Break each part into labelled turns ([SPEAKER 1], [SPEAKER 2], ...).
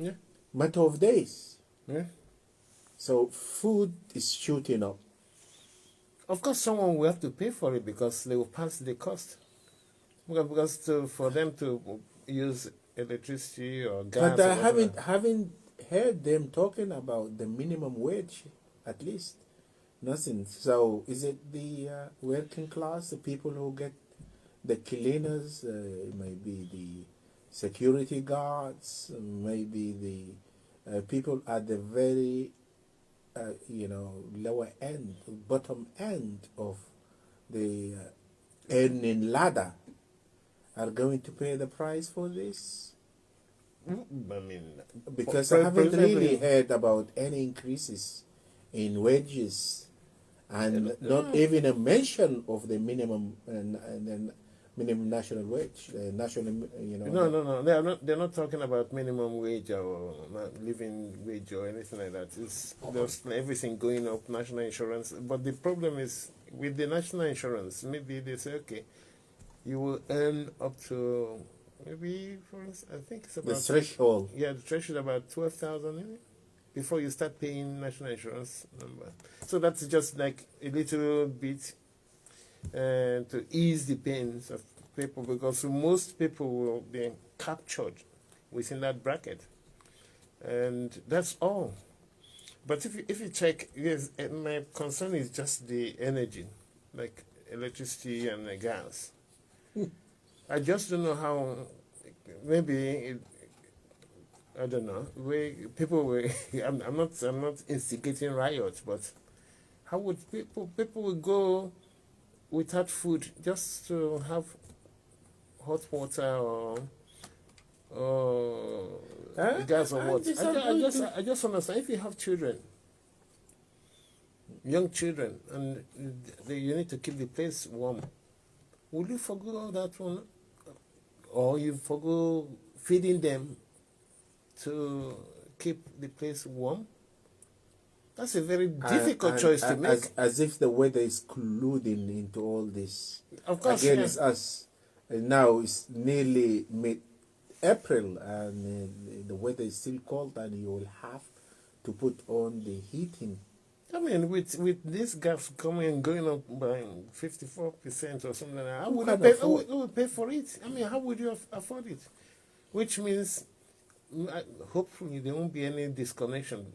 [SPEAKER 1] Yeah.
[SPEAKER 2] matter of days.
[SPEAKER 1] Yeah.
[SPEAKER 2] So food is shooting up.
[SPEAKER 1] Of course, someone will have to pay for it because they will pass the cost. Because for them to use electricity or
[SPEAKER 2] But
[SPEAKER 1] gas or
[SPEAKER 2] I
[SPEAKER 1] whatever.
[SPEAKER 2] haven't heard them talking about the minimum wage, at least. Nothing. So is it the working class, the people who get the cleaners, maybe the security guards, maybe the people at the very, lower end, bottom end of the earning ladder are going to pay the price for this?
[SPEAKER 1] I mean,
[SPEAKER 2] Because I haven't really heard about any increases in wages, and not even a mention of the minimum and then minimum national wage, national,
[SPEAKER 1] No. They are not. They're not talking about minimum wage or living wage or anything like that. It's just everything going up. National insurance, but the problem is with the national insurance. Maybe they say, okay, you will earn up to maybe, for instance, I think it's about
[SPEAKER 2] the threshold.
[SPEAKER 1] Yeah, the threshold about 12,000 before you start paying national insurance number. So that's just like a little bit to ease the pains of people, because most people will be captured within that bracket, and that's all. But if you check, yes, my concern is just the energy, like electricity and the gas. I just don't know how. Maybe I don't know. People will. I'm not instigating riots, but how would people will go without food just to have hot water or gas or what? I just understand if you have children, young children, and you need to keep the place warm. Will you forgo that one, or you forgo feeding them to keep the place warm? That's a very difficult choice to make.
[SPEAKER 2] As if the weather is colluding into all this.
[SPEAKER 1] Of course,
[SPEAKER 2] against us. Now it's nearly mid-April, and the weather is still cold, and you will have to put on the heating.
[SPEAKER 1] I mean, with this gas going up by 54% or something like that, who would pay for it? I mean, how would you afford it? Which means, hopefully, there won't be any disconnection.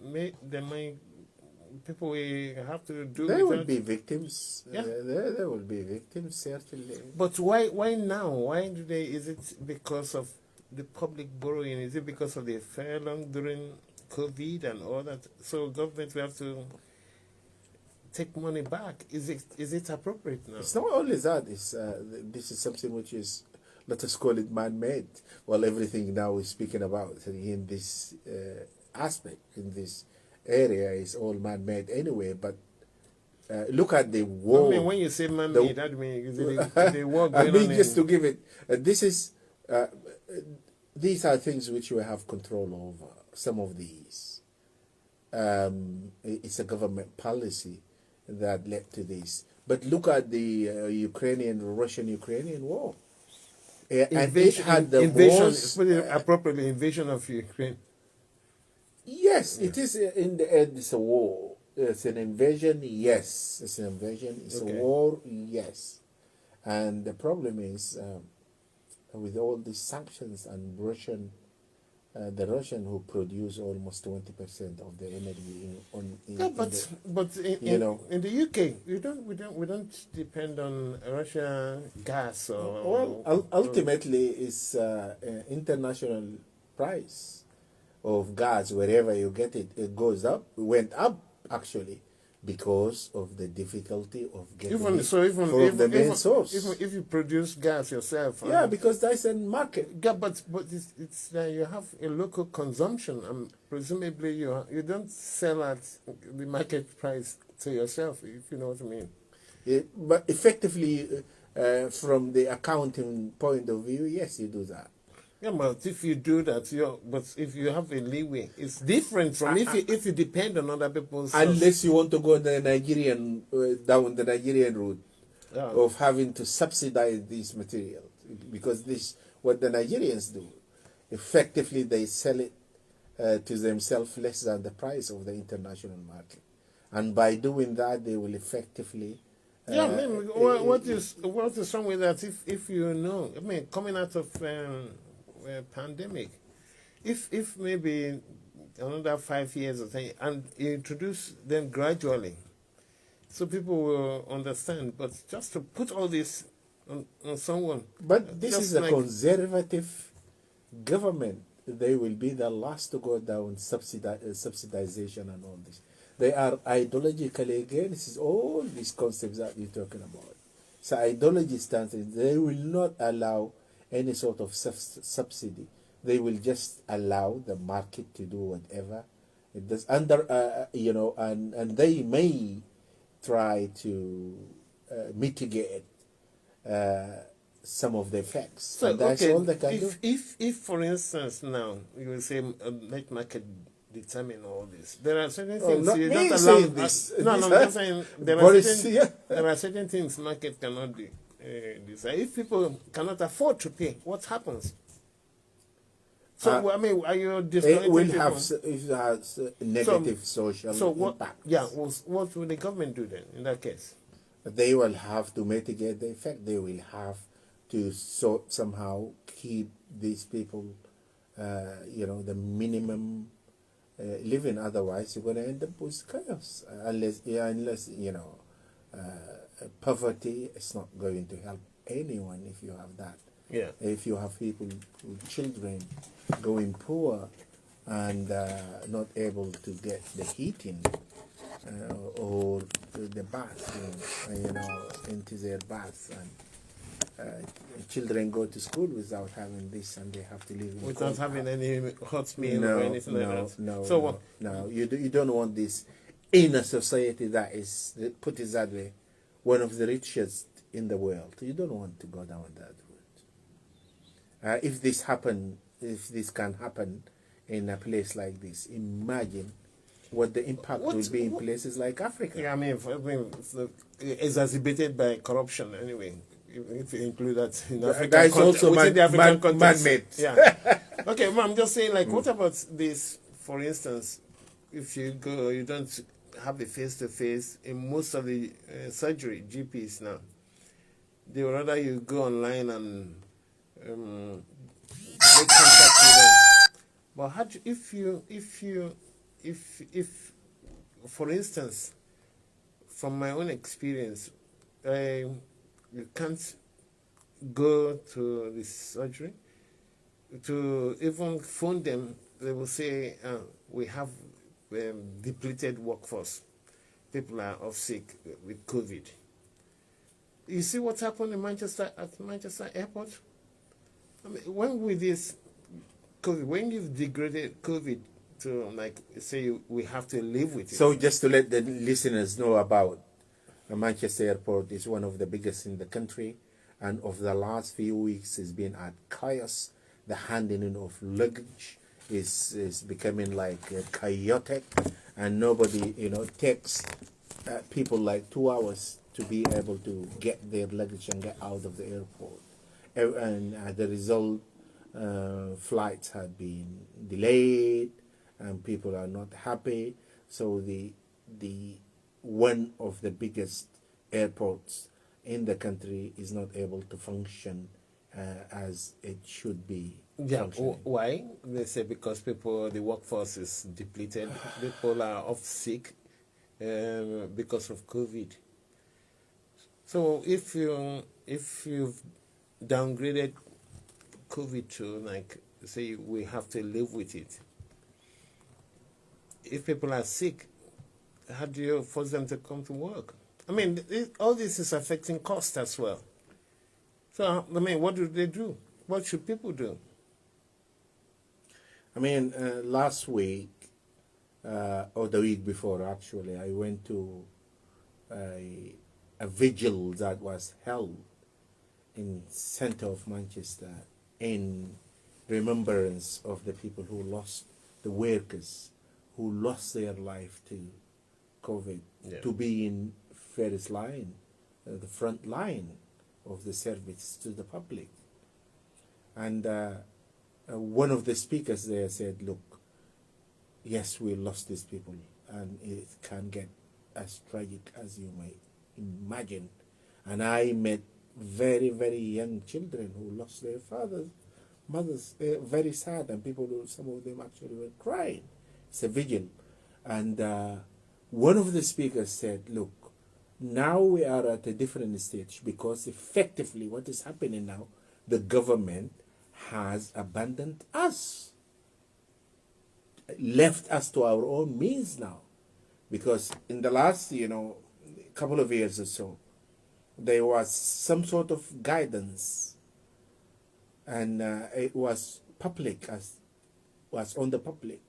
[SPEAKER 1] People will have to do.
[SPEAKER 2] There will be victims.
[SPEAKER 1] Yeah.
[SPEAKER 2] There will be victims, certainly.
[SPEAKER 1] But why now? Why do they? Is it because of the public borrowing? Is it because of the furlough during COVID and all that? So government will have to take money back. Is it appropriate now?
[SPEAKER 2] It's not only that. It's this is something which is, let us call it, man-made. Well, everything now we're speaking about in this aspect, in this area, is all man-made anyway. But look at the war.
[SPEAKER 1] I mean, when you say man-made, that means the war going
[SPEAKER 2] I mean,
[SPEAKER 1] on.
[SPEAKER 2] just to give it, these are things which we have control over. Some of these, it's a government policy that led to this. But look at the Russian-Ukrainian war. And it had the wars,
[SPEAKER 1] appropriately, invasion of Ukraine.
[SPEAKER 2] Yes, it is. In the end, it's a war. It's an invasion, yes. It's an invasion. It's a war, yes. And the problem is, with all these sanctions and the Russian who produce almost 20% of the energy
[SPEAKER 1] in the UK, we don't depend on Russian gas or.
[SPEAKER 2] Well, ultimately, it's international price of gas. Wherever you get it, it goes up. It went up actually because of the difficulty of getting from the main source.
[SPEAKER 1] Even if you produce gas yourself.
[SPEAKER 2] Yeah, because that's a market.
[SPEAKER 1] Yeah, but it's you have a local consumption, and presumably you don't sell at the market price to yourself, if you know what I mean.
[SPEAKER 2] Yeah, but effectively, from the accounting point of view, yes, you do that.
[SPEAKER 1] Yeah, but if you do that, but if you have a leeway, it's different from if you depend on other people's.
[SPEAKER 2] Unless you want to go the down the Nigerian route of having to subsidize these materials, because what the Nigerians do, effectively they sell it to themselves less than the price of the international market. And by doing that, they will effectively.
[SPEAKER 1] Yeah, I mean, what is wrong with that? If you know, I mean, coming out of pandemic, if maybe another 5 years or 10, and you introduce them gradually, so people will understand. But just to put all this on someone,
[SPEAKER 2] But this
[SPEAKER 1] just
[SPEAKER 2] is a
[SPEAKER 1] like,
[SPEAKER 2] conservative government. They will be the last to go down subsidization and all this. They are ideologically against all these concepts that you're talking about. So ideology stands in, they will not allow any sort of subsidy. They will just allow the market to do whatever it does under, and they may try to mitigate some of the effects.
[SPEAKER 1] so
[SPEAKER 2] And that's
[SPEAKER 1] okay,
[SPEAKER 2] all they can do.
[SPEAKER 1] if for instance now you will say let market determine all this. There are certain things
[SPEAKER 2] not
[SPEAKER 1] you
[SPEAKER 2] me
[SPEAKER 1] don't allow.
[SPEAKER 2] saying this.
[SPEAKER 1] No, I'm just saying there are
[SPEAKER 2] Boris,
[SPEAKER 1] certain
[SPEAKER 2] yeah.
[SPEAKER 1] there are certain things market cannot do. Decide. If people cannot afford to pay, what happens? So I mean, are you
[SPEAKER 2] It
[SPEAKER 1] discouraging
[SPEAKER 2] will
[SPEAKER 1] people?
[SPEAKER 2] have it has negative social
[SPEAKER 1] So what?
[SPEAKER 2] impact.
[SPEAKER 1] Yeah, what will the government do then in that case?
[SPEAKER 2] They will have to mitigate the effect. They will have to somehow keep these people, the minimum living. Otherwise, you're going to end up with chaos. Unless poverty is not going to help anyone if you have that.
[SPEAKER 1] Yeah.
[SPEAKER 2] If you have people with children going poor and not able to get the heating or the bath, into their baths, and children go to school without having this, and they have to live in
[SPEAKER 1] Without having any hot meal
[SPEAKER 2] no,
[SPEAKER 1] or anything like
[SPEAKER 2] no,
[SPEAKER 1] that.
[SPEAKER 2] no,
[SPEAKER 1] So
[SPEAKER 2] no,
[SPEAKER 1] what?
[SPEAKER 2] no. You don't want this in a society that is, put it that way, one of the richest in the world. You don't want to go down that route. If this can happen in a place like this, imagine what the impact will be in places like Africa.
[SPEAKER 1] Yeah, I mean, it's exacerbated by corruption anyway. If you include that in African
[SPEAKER 2] That is also
[SPEAKER 1] within the African context.
[SPEAKER 2] man-made.
[SPEAKER 1] Yeah. Okay, well, I'm just saying, like, what about this? For instance, if you go, you don't have a face-to-face in most of the surgery GPs now. They would rather you go online and make contact with them. But how do, if for instance, from my own experience, you can't go to the surgery to even phone them. They will say we have depleted workforce. People are off sick with COVID. You see what happened in Manchester at Manchester Airport? I mean, when with this COVID, when you've degraded COVID to, like, say we have to live with it.
[SPEAKER 2] So just to let the listeners know about Manchester Airport, is one of the biggest in the country, and of the last few weeks has been at chaos. The handling of luggage is becoming like chaotic, and nobody takes people like 2 hours to be able to get their luggage and get out of the airport, and as a result, flights have been delayed, and people are not happy. So the one of the biggest airports in the country is not able to function as it should be.
[SPEAKER 1] Yeah,
[SPEAKER 2] functioning.
[SPEAKER 1] why? They say because the workforce is depleted. People are off sick because of COVID. So if you've downgraded COVID to, like, say we have to live with it. If people are sick, how do you force them to come to work? I mean, all this is affecting cost as well. So, I mean, what do they do? What should people do?
[SPEAKER 2] I mean, last week, or the week before, actually, I went to a vigil that was held in center of Manchester in remembrance of the people who lost, the workers who lost their life to COVID, to be in first line, the front line of the service to the public. And one of the speakers there said, look, yes, we lost these people, and it can get as tragic as you may imagine. And I met very, very young children who lost their fathers, mothers, very sad, and people, some of them actually were crying. It's a vigil. And one of the speakers said, look, now we are at a different stage, because effectively what is happening now, the government has abandoned us, left us to our own means now. Because in the last, couple of years or so, there was some sort of guidance, and it was public, was on the public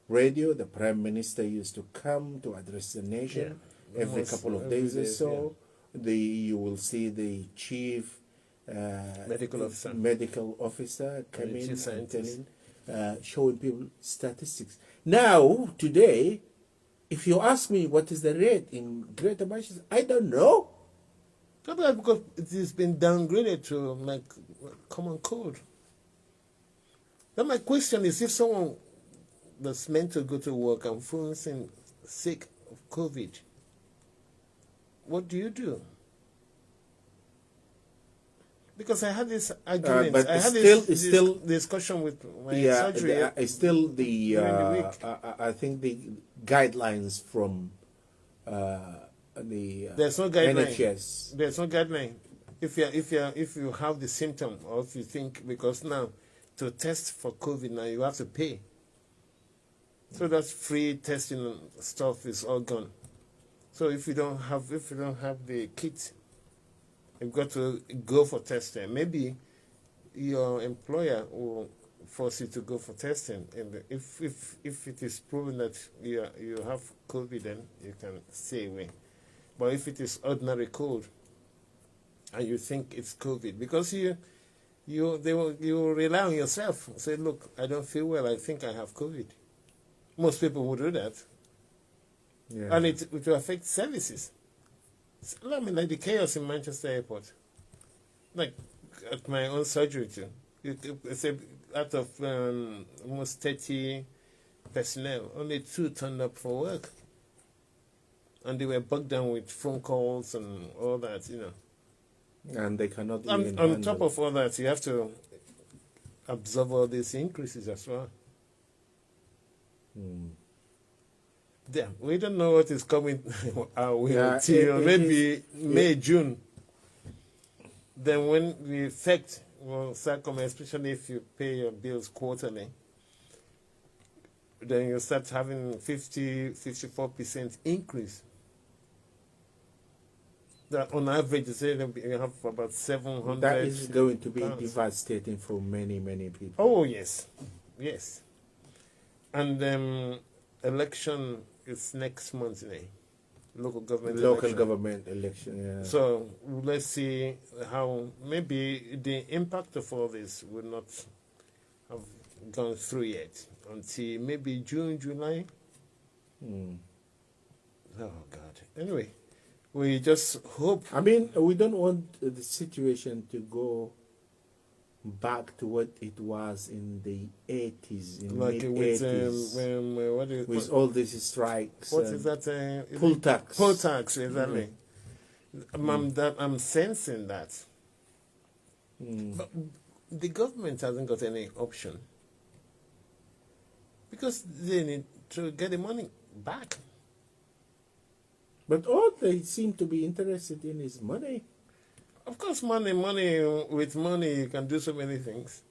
[SPEAKER 2] radio. The Prime Minister used to come to address the nation every couple of days or so. You will see the chief medical officer come in and telling, showing people statistics. Now, today, if you ask me what is the rate in Greater Manchester, I don't know.
[SPEAKER 1] Probably because it has been downgraded to like common cold. Then my question is, if someone that's meant to go to work and phones in sick of COVID, what do you do? Because I had this argument,
[SPEAKER 2] but
[SPEAKER 1] I had
[SPEAKER 2] still,
[SPEAKER 1] this
[SPEAKER 2] still
[SPEAKER 1] discussion with my surgery.
[SPEAKER 2] Still the
[SPEAKER 1] during the week.
[SPEAKER 2] I think the guidelines from the
[SPEAKER 1] There's no guideline.
[SPEAKER 2] NHS.
[SPEAKER 1] There's no guideline. If you have the symptom, or if you think, because now to test for COVID now you have to pay. So that's free testing stuff is all gone. So if you don't have the kit, you've got to go for testing. Maybe your employer will force you to go for testing, and if it is proven that you have COVID, then you can stay away. But if it is ordinary cold, and you think it's COVID, because you rely on yourself. Say, look, I don't feel well. I think I have COVID. Most people would do that.
[SPEAKER 2] Yeah.
[SPEAKER 1] And it will affect services. I mean, like the chaos in Manchester Airport. Like at my own surgery too. Say out of almost 30 personnel, only 2 turned up for work. And they were bogged down with phone calls and all that,
[SPEAKER 2] And they cannot even
[SPEAKER 1] on
[SPEAKER 2] handle.
[SPEAKER 1] top of all that, you have to absorb all these increases as well. Yeah, we don't know what is coming our way until maybe May, June. Then when the effect will start coming, especially if you pay your bills quarterly, then you start having 54% increase. That on average, you say you have about 700.
[SPEAKER 2] That is going to be devastating for many, many people.
[SPEAKER 1] Oh, yes. Yes. And election is next month, local government election. Yeah. So let's see how maybe the impact of all this will not have gone through yet until maybe June, July. Oh, God. Anyway, we just hope.
[SPEAKER 2] I mean, we don't want the situation to go back to what it was in the 80s, in
[SPEAKER 1] like
[SPEAKER 2] mid-80s, with all these strikes.
[SPEAKER 1] What is that?
[SPEAKER 2] Poll tax.
[SPEAKER 1] Poll tax, exactly. I'm sensing that. But the government hasn't got any option, because they need to get the money back.
[SPEAKER 2] But all they seem to be interested in is money.
[SPEAKER 1] Of course, money. With money, you can do so many things.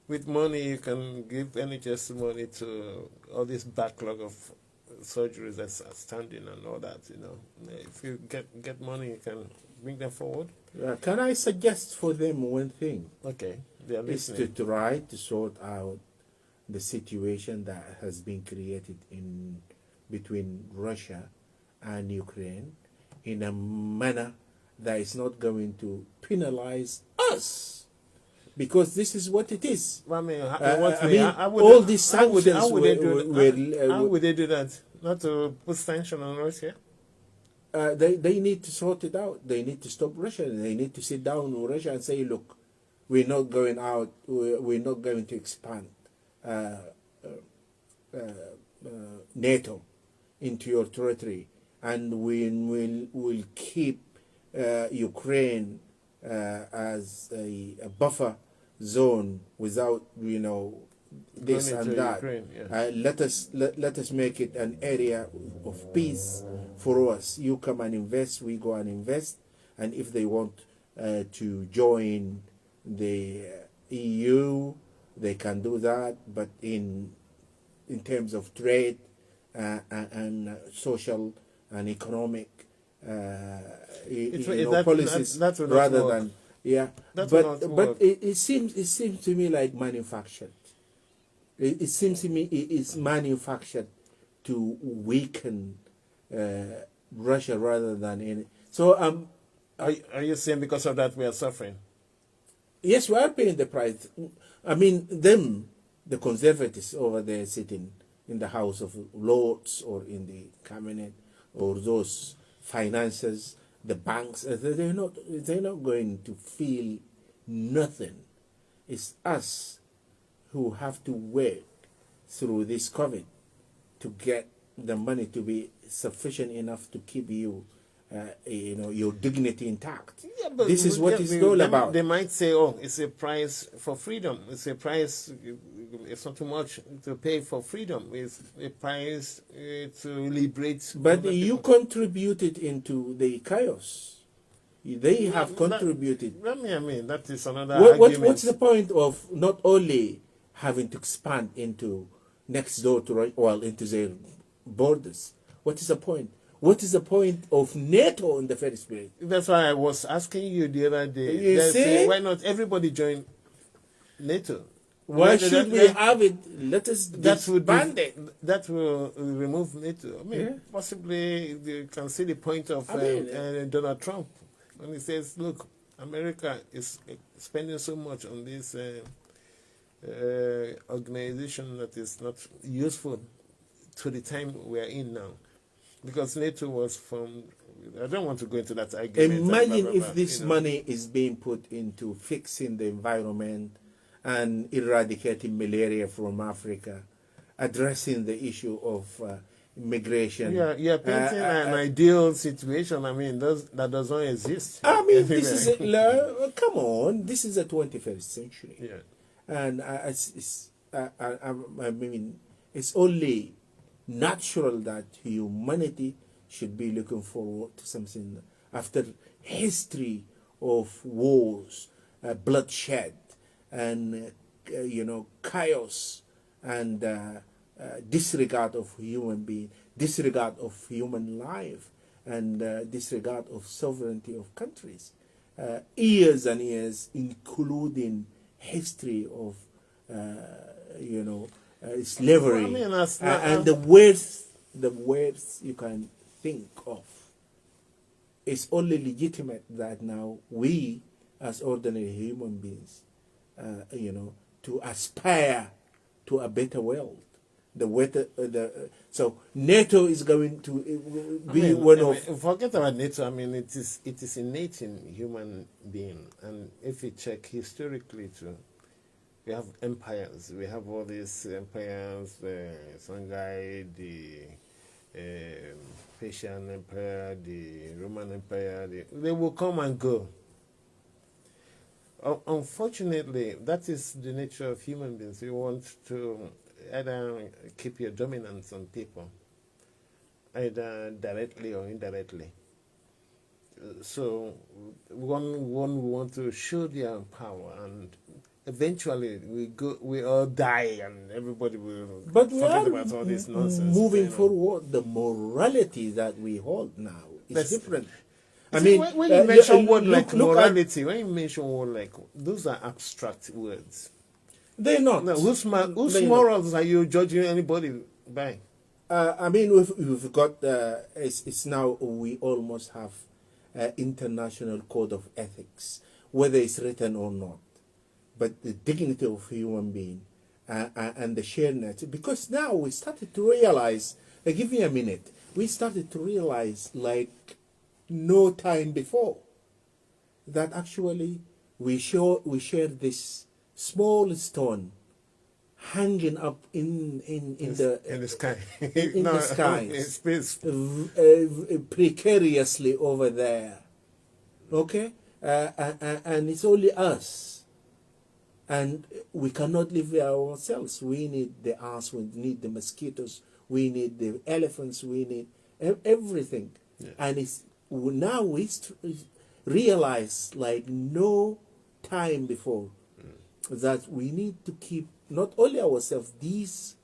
[SPEAKER 1] With money, you can give NHS money to all this backlog of surgeries that's outstanding and all that. If you get money, you can bring them forward.
[SPEAKER 2] Can I suggest for them one thing?
[SPEAKER 1] Okay, they are
[SPEAKER 2] is
[SPEAKER 1] listening.
[SPEAKER 2] to try to sort out the situation that has been created in between Russia and Ukraine in a manner that is not going to penalize us, because this is what it is.
[SPEAKER 1] I mean,
[SPEAKER 2] all these sanctions
[SPEAKER 1] how would they do that? Not to put sanctions on Russia?
[SPEAKER 2] They need to sort it out. They need to stop Russia. They need to sit down with Russia and say, look, we're not going out. We're not going to expand NATO into your territory, and will keep Ukraine as a buffer zone without, this
[SPEAKER 1] Going
[SPEAKER 2] and
[SPEAKER 1] into
[SPEAKER 2] that.
[SPEAKER 1] Ukraine, yeah.
[SPEAKER 2] Let us make it an area of peace for us. You come and invest, we go and invest, and if they want to join the EU, they can do that. But in terms of trade and social and economic policies,
[SPEAKER 1] that will not
[SPEAKER 2] rather
[SPEAKER 1] work.
[SPEAKER 2] than
[SPEAKER 1] That will not
[SPEAKER 2] but
[SPEAKER 1] work.
[SPEAKER 2] it seems to me like manufactured. It seems to me it is manufactured to weaken Russia rather than any. So
[SPEAKER 1] Are you saying because of that we are suffering?
[SPEAKER 2] yes, we are paying the price. I mean, the conservatives over there sitting in the House of Lords or in the cabinet, or those financiers, the banks, they're not going to feel nothing. It's us who have to work through this COVID to get the money to be sufficient enough to keep you, your dignity intact.
[SPEAKER 1] Yeah, but
[SPEAKER 2] This is what it's all about.
[SPEAKER 1] They might say, "Oh, it's a price for freedom. It's a price. It's not too much to pay for freedom. It's a price to liberate."
[SPEAKER 2] But
[SPEAKER 1] other
[SPEAKER 2] you
[SPEAKER 1] people."
[SPEAKER 2] contributed into the chaos. They have contributed.
[SPEAKER 1] I mean, that is another
[SPEAKER 2] What's
[SPEAKER 1] argument.
[SPEAKER 2] the point of not only having to expand into next door to into their borders? What is the point? What is the point of NATO in the first place?
[SPEAKER 1] That's why I was asking you the other day.
[SPEAKER 2] You
[SPEAKER 1] They
[SPEAKER 2] see?
[SPEAKER 1] say, why not everybody join NATO?
[SPEAKER 2] Why should we have it? Let us disband it.
[SPEAKER 1] That will remove NATO. I mean,
[SPEAKER 2] Yeah.
[SPEAKER 1] possibly you can see the point of Donald Trump when he says, "Look, America is spending so much on this organization that is not useful to the time we are in now." Because NATO was from, I don't want to go into that argument.
[SPEAKER 2] Imagine if this money is being put into fixing the environment and eradicating malaria from Africa, addressing the issue of immigration.
[SPEAKER 1] Yeah, painting an ideal situation. I mean, that does not exist.
[SPEAKER 2] I mean, this is come on, this is the 21st century.
[SPEAKER 1] Yeah.
[SPEAKER 2] And I mean, it's only natural that humanity should be looking forward to something after history of wars, bloodshed, and chaos, and disregard of human being, disregard of human life, and disregard of sovereignty of countries. Years and years, including history of slavery,
[SPEAKER 1] Well,
[SPEAKER 2] and the worst you can think of. It's only legitimate that now we, as ordinary human beings, to aspire to a better world. So NATO is going to be one of.
[SPEAKER 1] Forget about NATO. I mean, it is innate in human being, and if you check historically too. We have empires. We have all these empires, the Songhai, the Persian Empire, the Roman Empire. They will come and go. Unfortunately, that is the nature of human beings. You want to either keep your dominance on people, either directly or indirectly. So one want to show their power, and eventually we all die, and everybody will forget about all this nonsense.
[SPEAKER 2] Moving forward, the morality that we hold now is different.
[SPEAKER 1] I mean, when you mention word like morality, when you mention word like, those are abstract words.
[SPEAKER 2] They're not.
[SPEAKER 1] No, whose morals are you judging anybody by?
[SPEAKER 2] I mean, we've got it's now we almost have international code of ethics, whether it's written or not. But the dignity of human being and the sharedness, because now we started to realize, give me a minute, we started to realize like no time before that actually we share this small stone hanging up in
[SPEAKER 1] the sky.
[SPEAKER 2] in
[SPEAKER 1] No,
[SPEAKER 2] the skies,
[SPEAKER 1] in space.
[SPEAKER 2] precariously over there. Okay, and it's only us, and we cannot live there ourselves. We need the ants, we need the mosquitoes, we need the elephants, we need everything.
[SPEAKER 1] Yeah.
[SPEAKER 2] And it's now we realize like no time before that we need to keep not only ourselves, these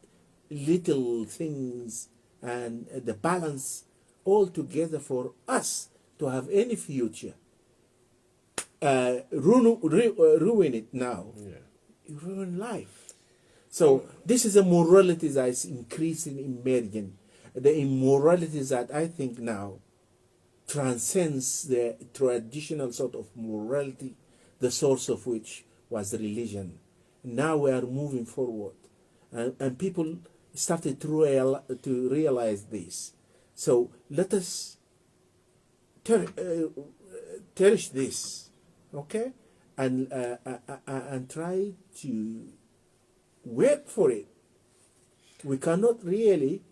[SPEAKER 2] little things and the balance all together for us to have any future. Ruin it now, you ruin life. So this is a morality that is increasing, emerging. The immorality that I think now transcends the traditional sort of morality, the source of which was religion. Now we are moving forward, and people started to realize this. So let us cherish this, okay, and try to work for it. We cannot really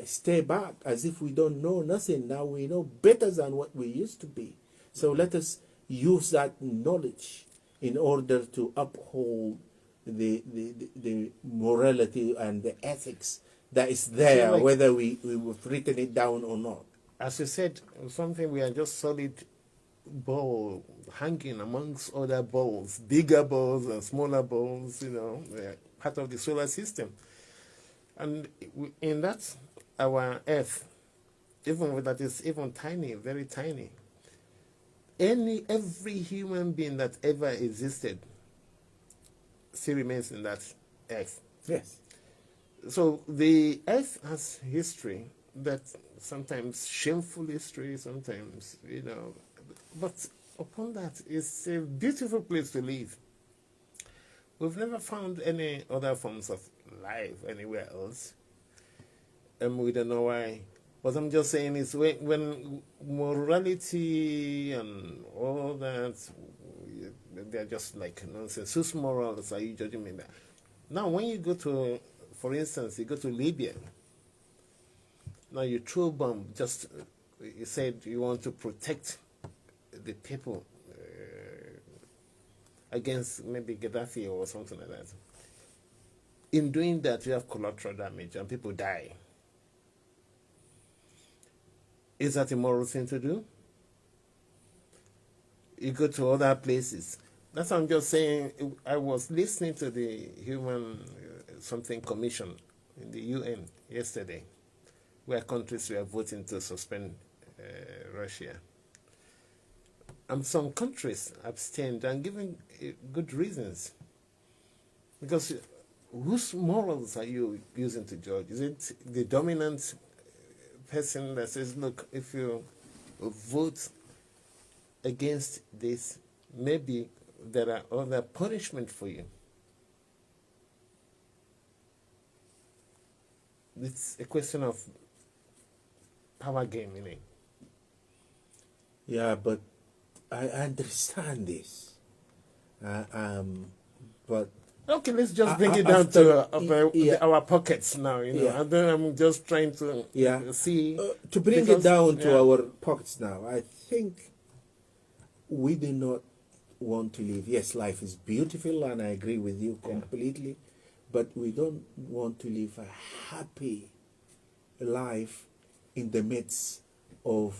[SPEAKER 2] stay back as if we don't know nothing. Now we know better than what we used to be. So let us use that knowledge in order to uphold the morality and the ethics that is there,
[SPEAKER 1] like,
[SPEAKER 2] whether we've written it down or not.
[SPEAKER 1] As you said, something we are just solid ball hanging amongst other balls, bigger balls and smaller balls, part of the solar system. And in that, our Earth, even that is even tiny, very tiny, every human being that ever existed still remains in that Earth.
[SPEAKER 2] Yes.
[SPEAKER 1] So the Earth has history, that sometimes shameful history, sometimes, but upon that, it's a beautiful place to live. We've never found any other forms of life anywhere else, and we don't know why. What I'm just saying is when morality and all that, they're just like nonsense. Whose morals are you judging me by? Now, when you go to, for instance, you go to Libya, now you throw a bomb, you said you want to protect the people against maybe Gaddafi or something like that. In doing that, you have collateral damage and people die. Is that a moral thing to do? You go to other places. That's what I'm just saying. I was listening to the Human Something Commission in the UN yesterday, where countries were voting to suspend Russia. And some countries abstained and giving good reasons. Because whose morals are you using to judge? Is it the dominant person that says, look, if you vote against this, maybe there are other punishment for you? It's a question of power game, innit?
[SPEAKER 2] Yeah, but I understand this. But
[SPEAKER 1] okay, let's just bring it down to our pockets now,
[SPEAKER 2] Yeah.
[SPEAKER 1] And then I'm just trying to see.
[SPEAKER 2] To bring it down to our pockets now, I think we do not want to live. Yes, life is beautiful, and I agree with you completely, but we don't want to live a happy life in the midst of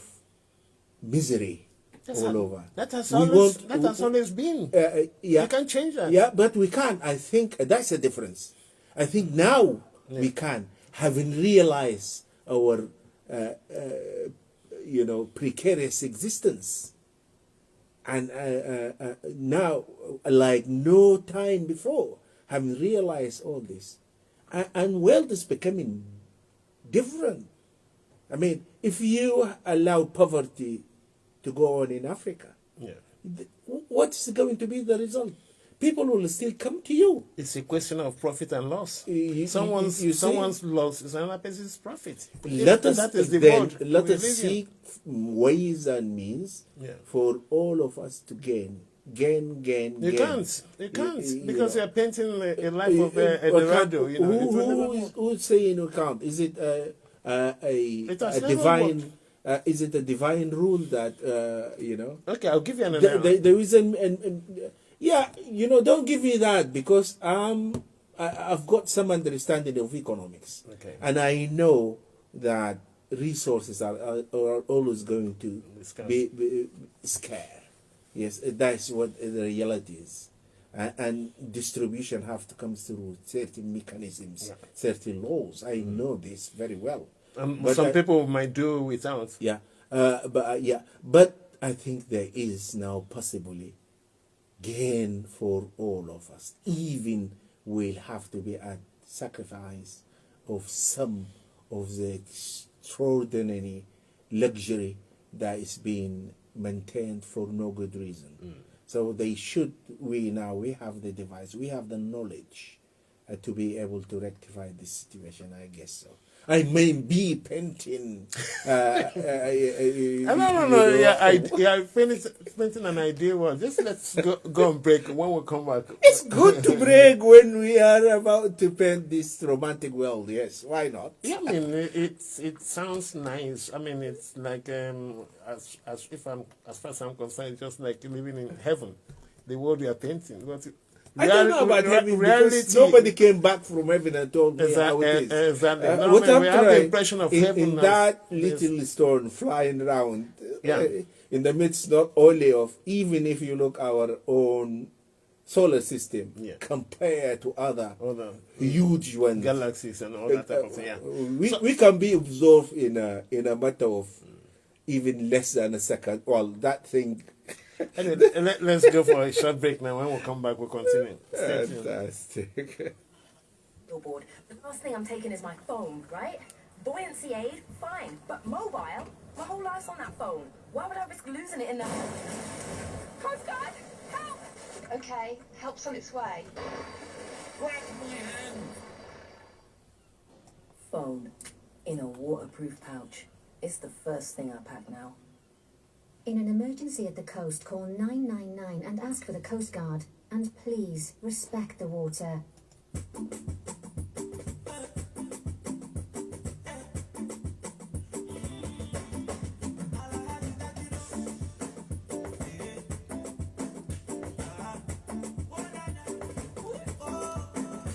[SPEAKER 2] misery all over.
[SPEAKER 1] That has always been. You can't change that.
[SPEAKER 2] Yeah, but we can. I think that's the difference. I think now we can, having realized our, precarious existence. And now, like no time before, having realized all this. And world is becoming different. I mean, if you allow poverty to go on in Africa, what's going to be the result? People will still come to you.
[SPEAKER 1] It's a question of profit and loss. Someone's loss is another person's profit.
[SPEAKER 2] Let us seek ways and means for all of us to gain gain.
[SPEAKER 1] You can't. Because
[SPEAKER 2] know.
[SPEAKER 1] you're painting a life of Eldorado. You know,
[SPEAKER 2] who's saying you can't? Is it a divine? Is it a divine rule that you know?
[SPEAKER 1] Okay, I'll give you an analogy.
[SPEAKER 2] There is yeah, you know, don't give me that because I've got some understanding of economics,
[SPEAKER 1] Okay.
[SPEAKER 2] and I know that resources are always going to be scarce. Yes, that's what the reality is. And distribution have to come through certain mechanisms, certain laws. I know this very well.
[SPEAKER 1] But some people might do without.
[SPEAKER 2] Yeah, but I think there is now possibly gain for all of us. Even will have to be a sacrifice of some of the extraordinary luxury that is being maintained for no good reason. So we have the device, we have the knowledge to be able to rectify this situation, I guess so. I may be painting.
[SPEAKER 1] No. Painting an ideal one. Just let's go and break. When we come back,
[SPEAKER 2] it's good to break when we are about to paint this romantic world. Yes, why not?
[SPEAKER 1] Yeah, I mean it sounds nice. I mean it's like as far as I'm concerned, it's just like living in heaven, the world we are painting.
[SPEAKER 2] I don't know about heaven because nobody came back from heaven and told me how it is.
[SPEAKER 1] Exactly.
[SPEAKER 2] What I'm
[SPEAKER 1] we have the impression of heaven
[SPEAKER 2] in that little stone flying around in the midst not only of, even if you look our own solar system compared to other huge ones,
[SPEAKER 1] galaxies and all that type of thing. Yeah.
[SPEAKER 2] We can be absorbed in a matter of even less than a second. Well, that thing.
[SPEAKER 1] Anyway, let's go for a short break now. When we come back, we'll continue.
[SPEAKER 2] Fantastic.
[SPEAKER 3] Billboard. The last thing I'm taking is my phone, right? Buoyancy aid, fine. But mobile? My whole life's on that phone. Why would I risk losing it in the... Coast Guard, help! Okay, help's on its way. Grab my hand! Phone. In a waterproof pouch. It's the first thing I pack now.
[SPEAKER 4] In an emergency at the coast, call 999 and ask for the Coast Guard. And please, respect the water.